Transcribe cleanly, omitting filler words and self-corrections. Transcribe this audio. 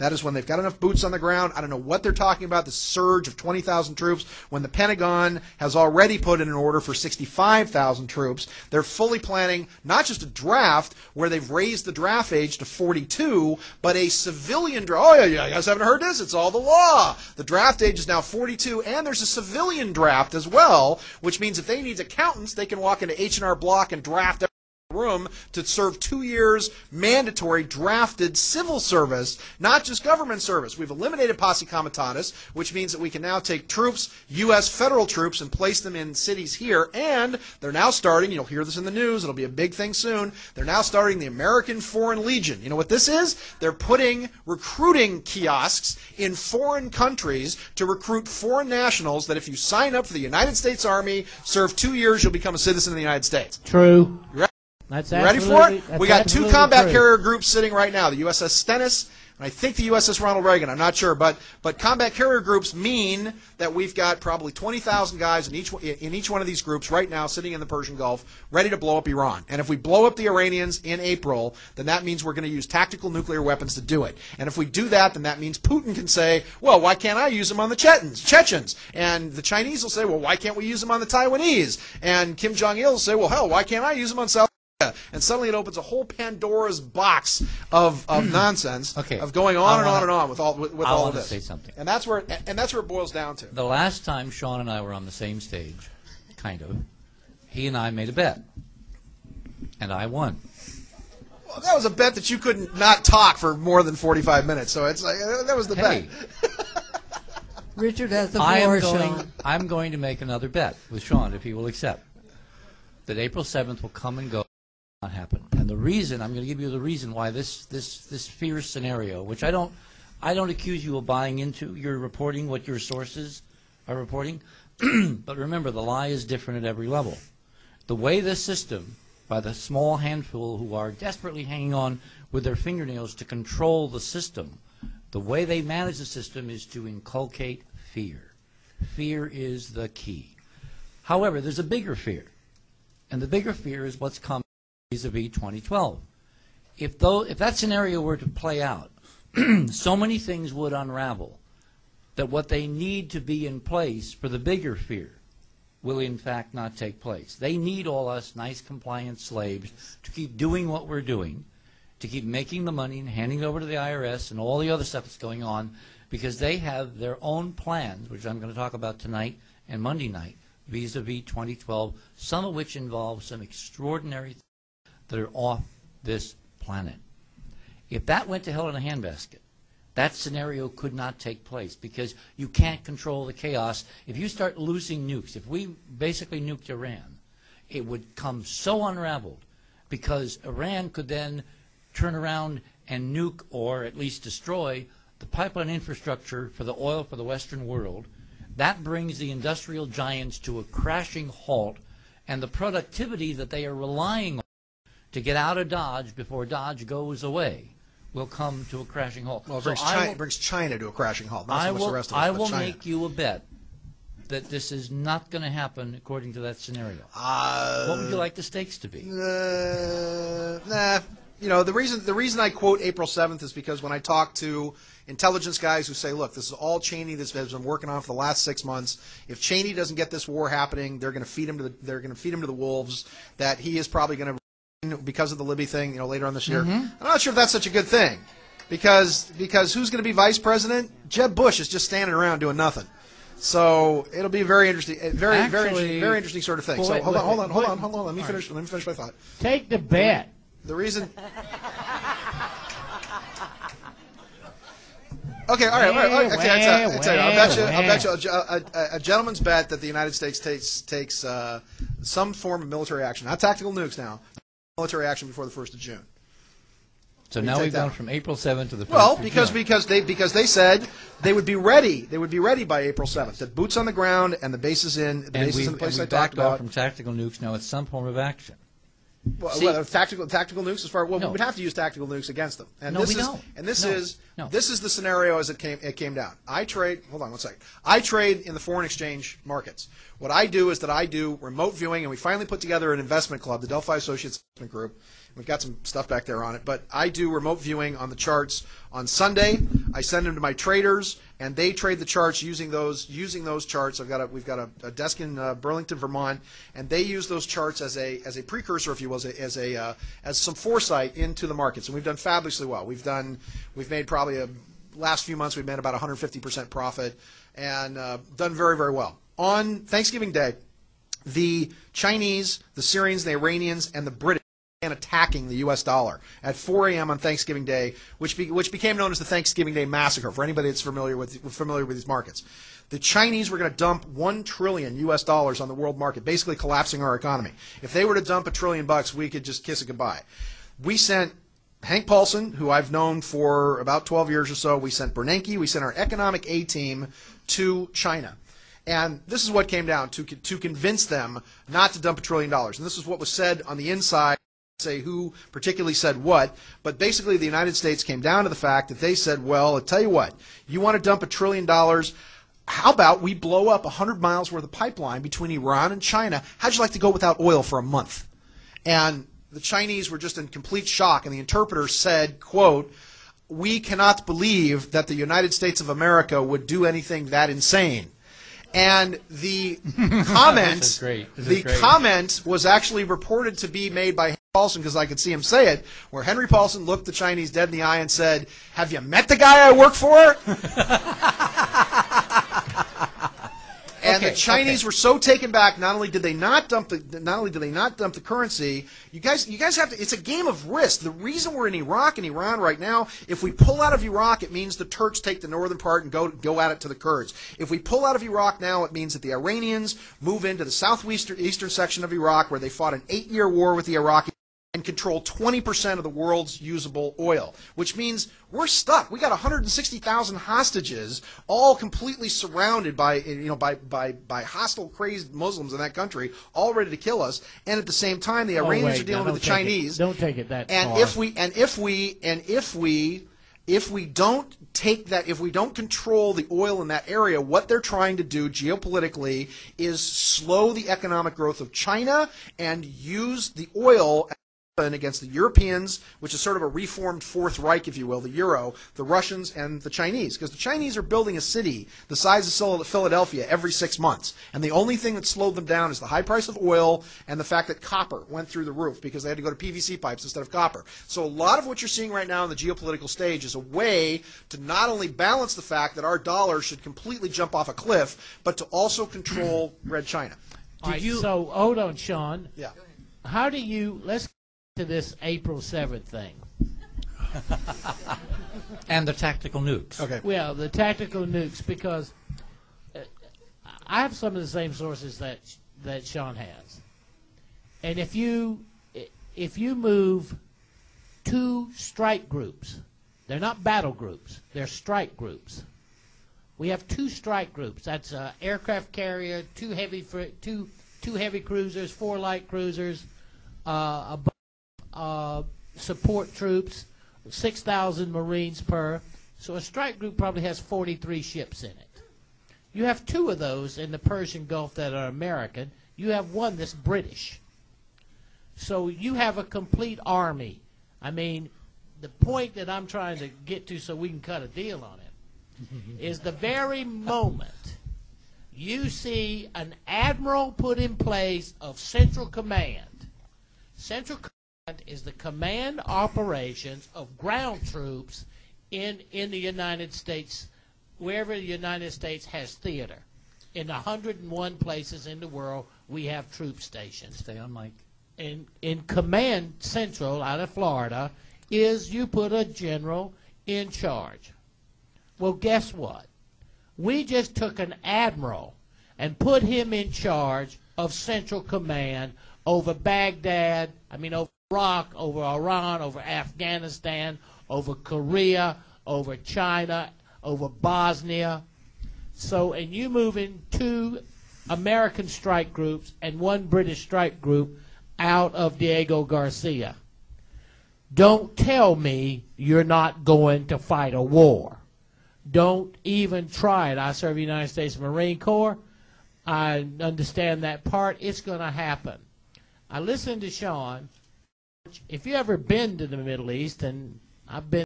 That is when they've got enough boots on the ground. I don't know what they're talking about, the surge of 20,000 troops, when the Pentagon has already put in an order for 65,000 troops. They're fully planning not just a draft where they've raised the draft age to 42, but a civilian draft. Oh, yeah, you guys haven't heard this? It's all the law. The draft age is now 42, and there's a civilian draft as well, which means if they need accountants, they can walk into H&R Block and draft room to serve 2 years mandatory drafted civil service, not just government service. We've eliminated posse comitatus, which means that we can now take troops, U.S. federal troops, and place them in cities here, and they're now starting, you'll hear this in the news, it'll be a big thing soon, they're now starting the American Foreign Legion. You know what this is? They're putting recruiting kiosks in foreign countries to recruit foreign nationals that if you sign up for the United States Army, serve 2 years, you'll become a citizen of the United States. True. You ready for it? We got 2 combat carrier groups sitting right now, the USS Stennis and I think the USS Ronald Reagan. I'm not sure, but combat carrier groups mean that we've got probably 20,000 guys in each one of these groups right now sitting in the Persian Gulf ready to blow up Iran. And if we blow up the Iranians in April, then that means we're going to use tactical nuclear weapons to do it. And if we do that, then that means Putin can say, well, why can't I use them on the Chechens? And the Chinese will say, well, why can't we use them on the Taiwanese? And Kim Jong-il will say, well, hell, why can't I use them on South? And suddenly it opens a whole Pandora's box of nonsense, of going on and on and on with all of this. I want to say something, and that's where it boils down to. The last time Sean and I were on the same stage, he and I made a bet, and I won. Well, that was a bet that you couldn't not talk for more than 45 minutes. So it's like that was the bet. Richard has the floor, Sean. I'm going to make another bet with Sean, if he will accept, that April 7th will come and go. Not happen. And the reason, I'm going to give you the reason why this fear scenario, which I don't accuse you of buying into. You're reporting what your sources are reporting. But remember, the lie is different at every level. The way this system, by the small handful who are desperately hanging on with their fingernails to control the system, the way they manage the system is to inculcate fear. Fear is the key. However, there's a bigger fear. And the bigger fear is what's coming vis-a-vis 2012. If that scenario were to play out, so many things would unravel that what they need to be in place for the bigger fear will in fact not take place. They need all us nice compliant slaves to keep doing what we're doing, to keep making the money and handing it over to the IRS and all the other stuff that's going on, because they have their own plans, which I'm going to talk about tonight and Monday night, vis-a-vis 2012, some of which involve some extraordinary things that are off this planet. If that went to hell in a handbasket, that scenario could not take place because you can't control the chaos. If you start losing nukes, if we basically nuked Iran, it would come so unraveled because Iran could then turn around and nuke or at least destroy the pipeline infrastructure for the oil for the Western world. That brings the industrial giants to a crashing halt, and the productivity that they are relying on to get out of Dodge before Dodge goes away will come to a crashing halt. Well, it brings China to a crashing halt, not so much the rest of us, I but will China. make you a bet that this is not going to happen according to that scenario. What would you like the stakes to be? Nah. You know, the reason I quote April 7th is because when I talk to intelligence guys who say, look, this is all Cheney this has been working on for the last 6 months. If Cheney doesn't get this war happening, they're going to feed him to the wolves. That he is probably going to, because of the Libby thing, later on this year. I'm not sure if that's such a good thing, because who's going to be vice president? Jeb Bush is just standing around doing nothing. So it'll be very interesting, very interesting sort of thing. So hold on. Let me finish my thought. Take the bet. The reason. Okay, all right. Okay, I'll bet you a gentleman's bet that the United States takes some form of military action, not tactical nukes now, military action before the 1st of June. So now we've gone from April 7th to the 1st well, of because June. because they said they would be ready. They would be ready by April 7th. That boots on the ground and the bases in the place I talked about. From tactical nukes now it's some form of action. Well, tactical nukes as far we would have to use tactical nukes against them. And this is the scenario as it came down. Hold on one second. I trade in the foreign exchange markets. What I do is that I do remote viewing, and we finally put together an investment club, the Delphi Associates Investment Group. We've got some stuff back there on it, but I do remote viewing on the charts on Sunday, I send them to my traders, and they trade the charts using those charts. We've got a desk in Burlington, Vermont, and they use those charts as a precursor, if you will, as some foresight into the markets. And we've done fabulously well. We've made probably last few months we've made about 150% profit, and done very, very well. On Thanksgiving Day, the Chinese, the Syrians, the Iranians, and the British began attacking the U.S. dollar at 4 a.m. on Thanksgiving Day, which became known as the Thanksgiving Day Massacre for anybody that's familiar with these markets. The Chinese were going to dump $1 trillion U.S. dollars on the world market, basically collapsing our economy. If they were to dump $1 trillion, we could just kiss it goodbye. We sent Hank Paulson, who I've known for about 12 years or so. We sent Bernanke. We sent our economic A-team to China. And this is what came down to convince them not to dump $1 trillion. And this is what was said on the inside. Say who particularly said what, but basically the United States came down to the fact that they said, well, I'll tell you what, you want to dump $1 trillion, how about we blow up 100 miles worth of pipeline between Iran and China? How'd you like to go without oil for a month? And the Chinese were just in complete shock, and the interpreter said, quote, we cannot believe that the United States of America would do anything that insane. And the comment was actually reported to be made by Henry Paulson, because I could see him say it, where Henry Paulson looked the Chinese dead in the eye and said, have you met the guy I work for? And the Chinese were so taken back. Not only did they not dump the currency, you guys have to. It's a game of risk. The reason we're in Iraq and Iran right now, if we pull out of Iraq, it means the Turks take the northern part and go at it to the Kurds. If we pull out of Iraq now, it means that the Iranians move into the southeastern section of Iraq, where they fought an 8-year war with the Iraqis and control 20% of the world's usable oil, which means we're stuck. We got 160,000 hostages, all completely surrounded by hostile, crazed Muslims in that country, all ready to kill us. And at the same time, the Iranians are dealing with the Chinese. Don't take it that far. If we don't take that, if we don't control the oil in that area, what they're trying to do geopolitically is slow the economic growth of China and use the oil against the Europeans, which is sort of a reformed Fourth Reich, if you will, the Euro, the Russians, and the Chinese. Because the Chinese are building a city the size of Philadelphia every 6 months. And the only thing that slowed them down is the high price of oil and the fact that copper went through the roof because they had to go to PVC pipes instead of copper. So a lot of what you're seeing right now on the geopolitical stage is a way to not only balance the fact that our dollar should completely jump off a cliff, but to also control Red China. So hold on, Sean. Yeah. How do you, let's to this April 7th thing. And the tactical nukes. Okay. Well, the tactical nukes, because I have some of the same sources that Sean has. And if you move 2 strike groups, they're not battle groups, they're strike groups. We have 2 strike groups. That's an aircraft carrier, 2 heavy cruisers, 4 light cruisers, support troops, 6,000 Marines per. So a strike group probably has 43 ships in it. You have 2 of those in the Persian Gulf that are American. You have 1 that's British. So you have a complete army. I mean, the point that I'm trying to get to so we can cut a deal on it is the very moment you see an admiral put in place of Central Command. Central Command is the command operations of ground troops in the United States, wherever the United States has theater. In 101 places in the world, we have troop stations. Stay on mic. In Command Central out of Florida is you put a general in charge. Well, guess what? We just took an admiral and put him in charge of Central Command over Baghdad, over Iraq, over Iran, over Afghanistan, over Korea, over China, over Bosnia. So, and you move in 2 American strike groups and 1 British strike group out of Diego Garcia. Don't tell me you're not going to fight a war. Don't even try it. I serve the United States Marine Corps. I understand that part. It's going to happen. I listened to Sean. If you ever been to the Middle East, and I've been